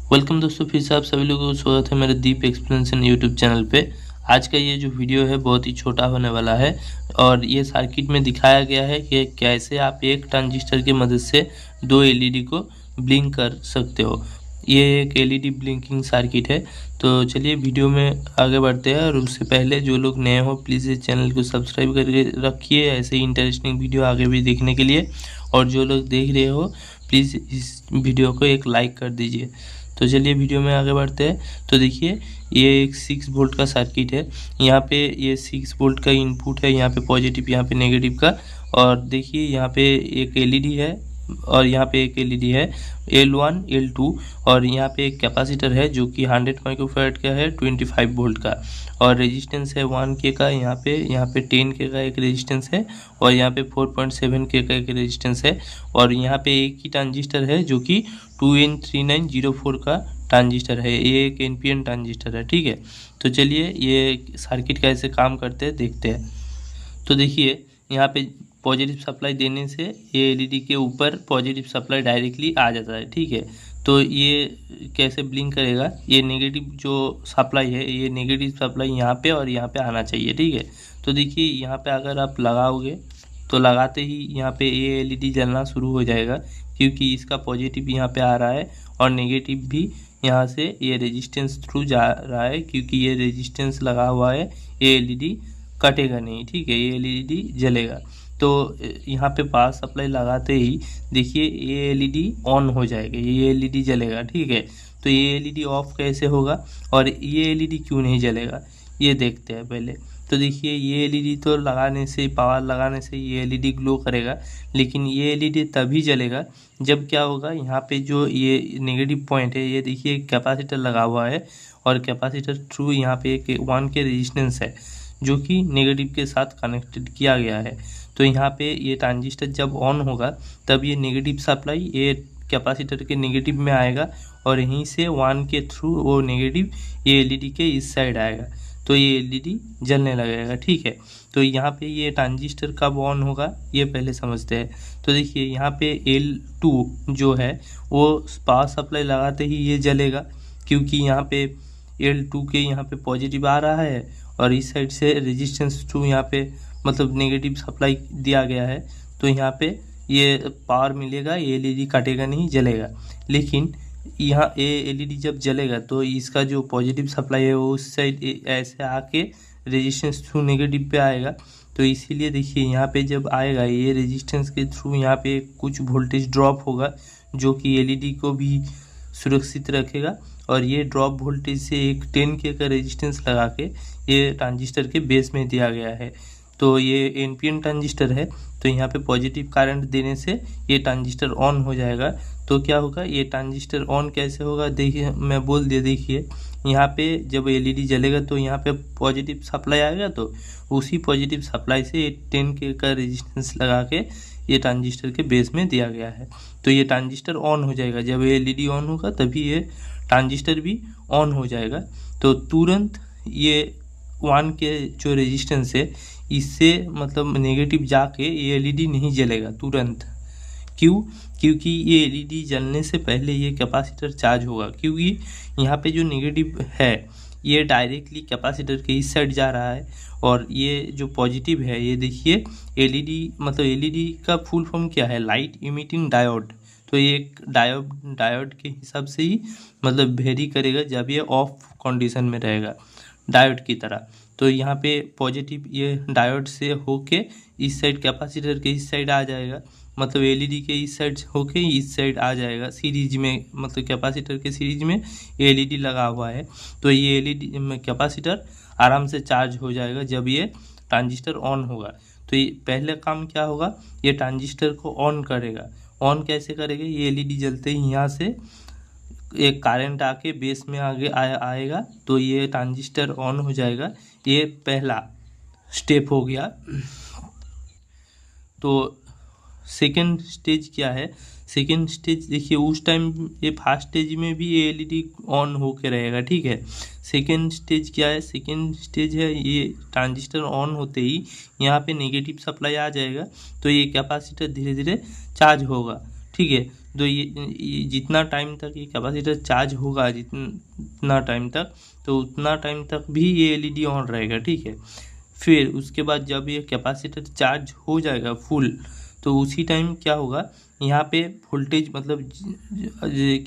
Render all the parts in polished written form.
Welcome दोस्तों, फिर से आप सभी लोगों को स्वागत है मेरे दीप एक्सप्लेनेशन यूट्यूब चैनल पे। आज का ये जो वीडियो है बहुत ही छोटा होने वाला है और ये सर्किट में दिखाया गया है कि कैसे आप एक ट्रांजिस्टर की मदद से दो एलईडी को ब्लिंक कर सकते हो। ये एक एलईडी ब्लिंकिंग सर्किट है। तो चलिए वीडियो में आगे बढ़ते हैं, और उससे पहले जो लोग नए हो प्लीज़ इस चैनल को सब्सक्राइब करके रखिए ऐसे ही इंटरेस्टिंग वीडियो आगे भी देखने के लिए। और जो लोग देख रहे हो प्लीज़ इस वीडियो को एक लाइक कर दीजिए। तो चलिए वीडियो में आगे बढ़ते हैं। तो देखिए ये एक 6 वोल्ट का सर्किट है। यहाँ पे ये 6 वोल्ट का इनपुट है, यहाँ पे पॉजिटिव यहाँ पे नेगेटिव का। और देखिए यहाँ पे एक एलईडी है और यहाँ पे एक एलईडी है L1 L2। और यहाँ पे एक कैपेसिटर है जो कि 100 माइक्रोफैराड का है 25 वोल्ट का। और रेजिस्टेंस है 1K का, यहाँ पे 10K का एक रेजिस्टेंस है और यहाँ पे 4.7K का एक रेजिस्टेंस है। और यहाँ पे एक ही ट्रांजिस्टर है जो कि 2N3904 का ट्रांजिस्टर है। ये एक एनपीएन ट्रांजिस्टर है, ठीक है। तो चलिए ये सर्किट कैसे काम करते हैं देखते हैं। तो देखिए यहाँ पे पॉजिटिव सप्लाई देने से ये एलईडी के ऊपर पॉजिटिव सप्लाई डायरेक्टली आ जाता है, ठीक है। तो ये कैसे ब्लिंक करेगा, ये नेगेटिव जो सप्लाई है ये नेगेटिव सप्लाई यहाँ पे और यहाँ पे आना चाहिए, ठीक है। तो देखिए यहाँ पे अगर आप लगाओगे तो लगाते ही यहाँ पे ये एलईडी जलना शुरू हो जाएगा, क्योंकि इसका पॉजिटिव यहाँ पे आ रहा है और नेगेटिव भी यहाँ से ये रेजिस्टेंस थ्रू जा रहा है। क्योंकि ये रेजिस्टेंस लगा हुआ है ये एलईडी कटेगा नहीं, ठीक है, ये एलईडी जलेगा। तो यहाँ पे पावर सप्लाई लगाते ही देखिए ये एलईडी ऑन हो जाएगा, ये एलईडी जलेगा, ठीक है। तो ये एलईडी ऑफ कैसे होगा और ये एलईडी क्यों नहीं जलेगा ये देखते हैं पहले। तो देखिए ये एलईडी तो लगाने से, पावर लगाने से ये एलईडी ग्लो करेगा, लेकिन ये एलईडी तभी जलेगा जब क्या होगा, यहाँ पे जो ये नेगेटिव पॉइंट है ये देखिए कैपेसिटर लगा हुआ है और कैपेसिटर थ्रू यहाँ पे एक 1K रेजिस्टेंस है जो कि नेगेटिव के साथ कनेक्टेड किया गया है। तो यहाँ पे ये ट्रांजिस्टर जब ऑन होगा तब ये नेगेटिव सप्लाई ये कैपेसिटर के नेगेटिव में आएगा और यहीं से 1 के थ्रू वो नेगेटिव ये एलईडी के इस साइड आएगा, तो ये एलईडी जलने लगेगा, ठीक है। तो यहाँ पे ये ट्रांजिस्टर कब ऑन होगा ये पहले समझते हैं। तो देखिए यहाँ पे L2 जो है वो पावर सप्लाई लगाते ही ये जलेगा, क्योंकि यहाँ पे L2 के यहाँ पे पॉजिटिव आ रहा है और इस साइड से रेजिस्टेंस टू यहाँ पे मतलब नेगेटिव सप्लाई दिया गया है। तो यहाँ पे ये पावर मिलेगा, ये एलईडी कटेगा नहीं, जलेगा। लेकिन यहाँ ये एलईडी जब जलेगा तो इसका जो पॉजिटिव सप्लाई है वो उस साइड ऐसे आके रेजिस्टेंस थ्रू नेगेटिव पे आएगा। तो इसीलिए देखिए यहाँ पे जब आएगा ये रेजिस्टेंस के थ्रू यहाँ पे कुछ वोल्टेज ड्रॉप होगा जो कि एलईडी को भी सुरक्षित रखेगा। और ये ड्रॉप वोल्टेज से एक 10K का रेजिस्टेंस लगा के ये ट्रांजिस्टर के बेस में दिया गया है। तो ये एनपीएन ट्रांजिस्टर है, तो यहाँ पे पॉजिटिव करंट देने से ये ट्रांजिस्टर ऑन हो जाएगा। तो क्या होगा, ये ट्रांजिस्टर ऑन कैसे होगा देखिए, मैं बोल दिया। देखिए यहाँ पे जब एलईडी जलेगा तो यहाँ पे पॉजिटिव सप्लाई आएगा, तो उसी पॉजिटिव सप्लाई से 10K का रेजिस्टेंस लगा के ये ट्रांजिस्टर के बेस में दिया गया है। तो ये ट्रांजिस्टर ऑन हो जाएगा, जब एलईडी ऑन होगा तभी ये ट्रांजिस्टर भी ऑन हो जाएगा। तो तुरंत ये 1 के जो रेजिस्टेंस है इससे मतलब नेगेटिव जाके ये एलईडी नहीं जलेगा तुरंत। क्यों? क्योंकि ये एलईडी जलने से पहले ये कैपेसिटर चार्ज होगा, क्योंकि यहाँ पे जो नेगेटिव है ये डायरेक्टली कैपेसिटर के इस साइड जा रहा है और ये जो पॉजिटिव है ये देखिए एलईडी, मतलब एलईडी का फुल फॉर्म क्या है, लाइट इमिटिंग डायोड। तो ये एक डायोड के हिसाब से ही मतलब वेरी करेगा जब ये ऑफ कंडीशन में रहेगा, डायोड की तरह। तो यहाँ पे पॉजिटिव ये डायोड से होके इस साइड कैपेसिटर के इस साइड आ जाएगा, मतलब एलईडी के इस साइड होके इस साइड आ जाएगा सीरीज में, मतलब कैपेसिटर के सीरीज में एलईडी लगा हुआ है। तो ये एलईडी कैपेसिटर आराम से चार्ज हो जाएगा जब ये ट्रांजिस्टर ऑन होगा। तो ये पहले काम क्या होगा, ये ट्रांजिस्टर को ऑन करेगा। ऑन कैसे करेगा, ये एलईडी जलते ही यहाँ से एक करंट आके बेस में आगे आएगा तो ये ट्रांजिस्टर ऑन हो जाएगा। ये पहला स्टेप हो गया। तो सेकेंड स्टेज क्या है, सेकेंड स्टेज देखिए उस टाइम ये फर्स्ट स्टेज में भी ये एलईडी ऑन होके रहेगा, ठीक है। सेकेंड स्टेज क्या है, सेकेंड स्टेज है ये ट्रांजिस्टर ऑन होते ही यहाँ पे नेगेटिव सप्लाई आ जाएगा तो ये कैपेसिटर धीरे धीरे चार्ज होगा, ठीक है। ये जितना टाइम तक ये कैपेसिटर चार्ज होगा, जितना टाइम तक, तो उतना टाइम तक भी ये एलईडी ऑन रहेगा, ठीक है। फिर उसके बाद जब ये कैपेसिटर चार्ज हो जाएगा फुल, तो उसी टाइम क्या होगा, यहाँ पे वोल्टेज मतलब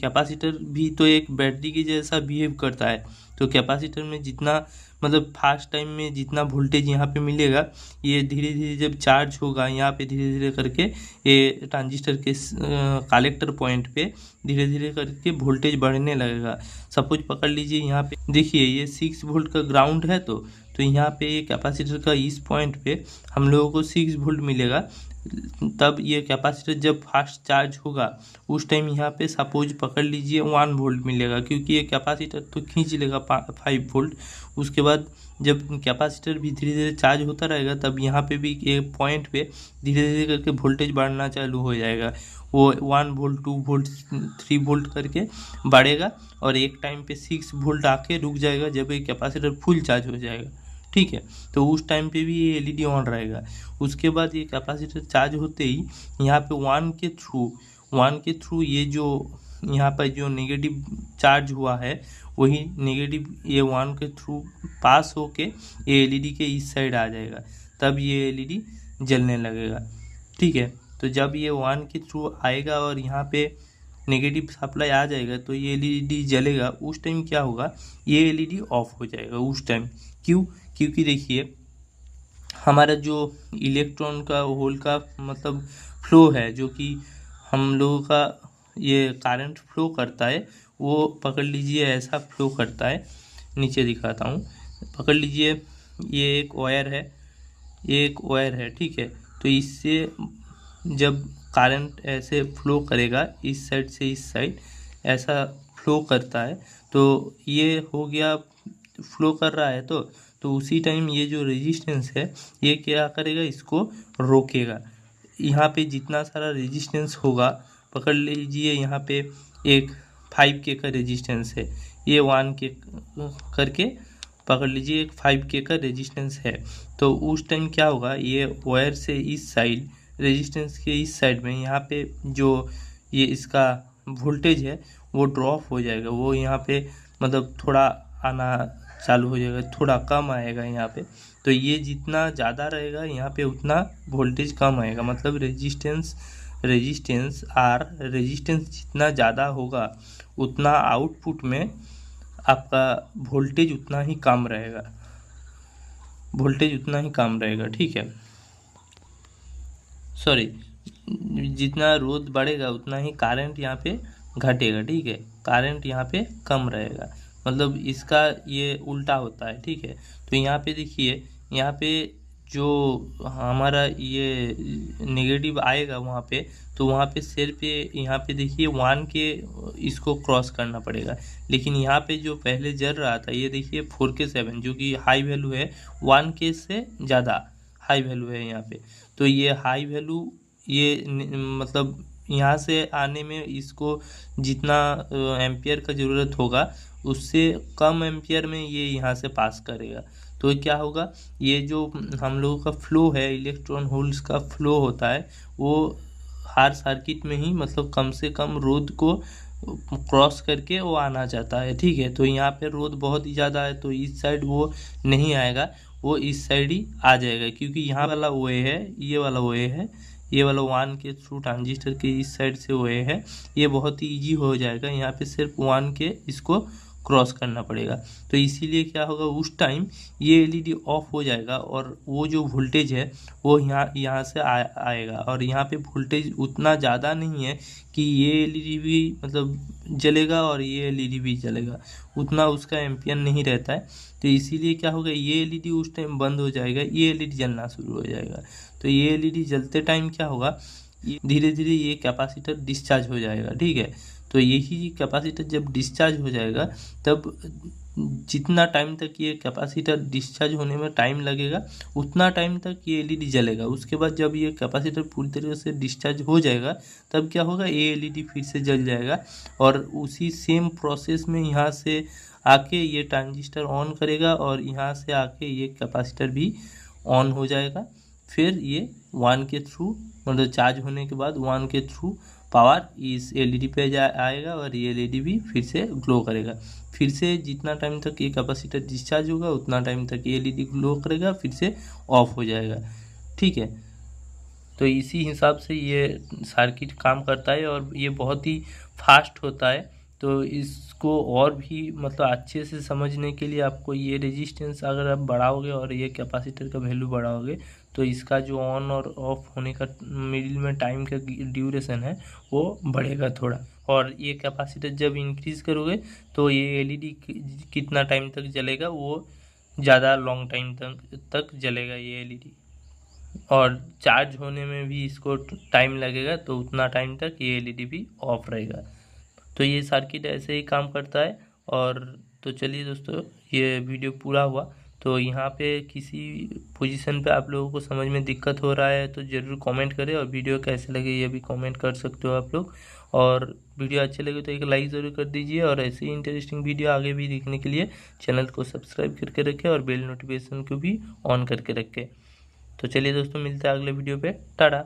कैपेसिटर भी तो एक बैटरी की जैसा बिहेव करता है, तो कैपेसिटर में जितना मतलब फास्ट टाइम में जितना वोल्टेज यहाँ पे मिलेगा, ये धीरे धीरे जब चार्ज होगा यहाँ पे धीरे धीरे करके ये ट्रांजिस्टर के कलेक्टर पॉइंट पे धीरे धीरे करके वोल्टेज बढ़ने लगेगा। सपोज पकड़ लीजिए यहाँ पे देखिए ये 6 वोल्ट का ग्राउंड है, तो यहाँ पे ये कैपेसिटर का इस पॉइंट पे हम लोगों को 6 वोल्ट मिलेगा। तब ये कैपेसिटर जब फास्ट चार्ज होगा उस टाइम यहाँ पे सपोज पकड़ लीजिए 1 वोल्ट मिलेगा, क्योंकि ये कैपेसिटर तो खींच लेगा 5 वोल्ट। उसके बाद जब कैपेसिटर भी धीरे धीरे चार्ज होता रहेगा, तब यहाँ पे भी एक पॉइंट पे धीरे धीरे करके वोल्टेज बढ़ना चालू हो जाएगा। वो 1 वोल्ट 2 वोल्ट 3 वोल्ट करके बढ़ेगा और एक टाइम पे 6 वोल्ट आके रुक जाएगा जब ये कैपेसिटर फुल चार्ज हो जाएगा, ठीक है। तो उस टाइम पे भी ये एलईडी ऑन रहेगा। उसके बाद ये कैपेसिटर चार्ज होते ही यहाँ पे 1 के थ्रू ये जो यहाँ पर जो नेगेटिव चार्ज हुआ है, वही नेगेटिव ये 1 के थ्रू पास होके ये एलईडी के इस साइड आ जाएगा, तब ये एलईडी जलने लगेगा, ठीक है। तो जब ये 1 के थ्रू आएगा और यहाँ पे नेगेटिव सप्लाई आ जाएगा, तो ये एलईडी जलेगा। उस टाइम क्या होगा, ये एलईडी ऑफ हो जाएगा उस टाइम। क्यों? क्योंकि देखिए हमारा जो इलेक्ट्रॉन का होल का मतलब फ्लो है, जो कि हम लोगों का ये करंट फ्लो करता है, वो पकड़ लीजिए ऐसा फ्लो करता है। नीचे दिखाता हूँ, पकड़ लीजिए ये एक वायर है, ये एक वायर है, ठीक है। तो इससे जब करंट ऐसे फ्लो करेगा इस साइड से इस साइड ऐसा फ्लो करता है, तो ये हो गया फ्लो कर रहा है, तो उसी टाइम ये जो रेजिस्टेंस है ये क्या करेगा, इसको रोकेगा। यहाँ पे जितना सारा रेजिस्टेंस होगा, पकड़ लीजिए यहाँ पे एक 5K का रेजिस्टेंस है, ये 1K करके पकड़ लीजिए एक 5K का रेजिस्टेंस है। तो उस टाइम क्या होगा, ये वायर से इस साइड रेजिस्टेंस के इस साइड में यहाँ पे जो ये इसका वोल्टेज है वो ड्रॉप हो जाएगा। वो यहाँ पे मतलब थोड़ा आना चालू हो जाएगा, थोड़ा कम आएगा यहाँ पे। तो ये जितना ज़्यादा रहेगा यहाँ पे उतना वोल्टेज कम आएगा, मतलब रेजिस्टेंस जितना ज़्यादा होगा उतना आउटपुट में आपका वोल्टेज उतना ही कम रहेगा, ठीक है। सॉरी, जितना रोध बढ़ेगा उतना ही करंट यहाँ पे घटेगा, ठीक है। करंट यहाँ पे कम रहेगा, मतलब इसका ये उल्टा होता है, ठीक है। तो यहाँ पे देखिए, यहाँ पे जो हमारा ये नेगेटिव आएगा वहाँ पे, तो वहाँ पे सिर्फ यहाँ पे देखिए 1 के इसको क्रॉस करना पड़ेगा। लेकिन यहाँ पे जो पहले जल रहा था, ये देखिए 4K7 जो कि हाई वैल्यू है, 1K से ज़्यादा हाई वैल्यू है यहाँ पे। तो ये हाई वैल्यू ये मतलब यहाँ से आने में इसको जितना एम्पियर का ज़रूरत होगा उससे कम एम्पियर में ये यहाँ से पास करेगा। तो क्या होगा, ये जो हम लोगों का फ्लो है, इलेक्ट्रॉन होल्स का फ्लो होता है, वो हर सर्किट में ही मतलब कम से कम रोध को क्रॉस करके वो आना चाहता है, ठीक है। तो यहाँ पे रोध बहुत ही ज़्यादा है, तो इस साइड वो नहीं आएगा, वो इस साइड ही आ जाएगा, क्योंकि यहाँ वाला वे है, ये वाला वे है, ये वाला 1 के थ्रू ट्रांजिस्टर के इस साइड से वे है, ये बहुत ही ईजी हो जाएगा। यहाँ पे सिर्फ 1 के इसको क्रॉस करना पड़ेगा। तो इसीलिए क्या होगा, उस टाइम ये एलईडी ऑफ हो जाएगा और वो जो वोल्टेज है वो यहाँ से आएगा। और यहाँ पे वोल्टेज उतना ज़्यादा नहीं है कि ये एलईडी भी मतलब जलेगा और ये एलईडी भी जलेगा, उतना उसका एम्पियर नहीं रहता है। तो इसीलिए क्या होगा, ये एलईडी उस टाइम बंद हो जाएगा, ये एलईडी जलना शुरू हो जाएगा। तो ये एलईडी जलते टाइम क्या होगा, धीरे धीरे ये कैपेसिटर डिस्चार्ज हो जाएगा, ठीक है। तो यही कैपेसिटर जब डिस्चार्ज हो जाएगा, तब जितना टाइम तक ये कैपेसिटर डिस्चार्ज होने में टाइम लगेगा उतना टाइम तक ये एलईडी जलेगा। उसके बाद जब ये कैपेसिटर पूरी तरीके से डिस्चार्ज हो जाएगा, तब क्या होगा, ये एलईडी फिर से जल जाएगा और उसी सेम प्रोसेस में यहाँ से आके ये ट्रांजिस्टर ऑन करेगा और यहाँ से आके ये कैपेसिटर भी ऑन हो जाएगा। फिर ये 1 के थ्रू मतलब चार्ज होने के बाद 1 के थ्रू पावर इस एलईडी पे आएगा और ये एलईडी भी फिर से ग्लो करेगा। फिर से जितना टाइम तक ये कैपेसिटर डिस्चार्ज होगा उतना टाइम तक ये एलईडी ग्लो करेगा, फिर से ऑफ हो जाएगा। ठीक है, तो इसी हिसाब से ये सर्किट काम करता है और ये बहुत ही फास्ट होता है। तो इसको और भी मतलब अच्छे से समझने के लिए आपको ये रेजिस्टेंस अगर आप बढ़ाओगे और ये कैपेसिटर का वैल्यू बढ़ाओगे तो इसका जो ऑन और ऑफ होने का मिडिल में टाइम का ड्यूरेशन है वो बढ़ेगा थोड़ा। और ये कैपेसिटर जब इंक्रीज़ करोगे तो ये एलईडी कितना टाइम तक जलेगा, वो ज़्यादा लॉन्ग टाइम तक जलेगा ये एलईडी। और चार्ज होने में भी इसको टाइम लगेगा, तो उतना टाइम तक ये एलईडी भी ऑफ रहेगा। तो ये सर्किट ऐसे ही काम करता है। और तो चलिए दोस्तों, ये वीडियो पूरा हुआ। तो यहाँ पे किसी पोजीशन पे आप लोगों को समझ में दिक्कत हो रहा है तो ज़रूर कमेंट करें, और वीडियो कैसे लगे ये भी कमेंट कर सकते हो आप लोग। और वीडियो अच्छे लगे तो एक लाइक ज़रूर कर दीजिए, और ऐसे ही इंटरेस्टिंग वीडियो आगे भी देखने के लिए चैनल को सब्सक्राइब करके रखें और बेल नोटिफिकेशन को भी ऑन करके रखें। तो चलिए दोस्तों, मिलते हैं अगले वीडियो पे। टाटा।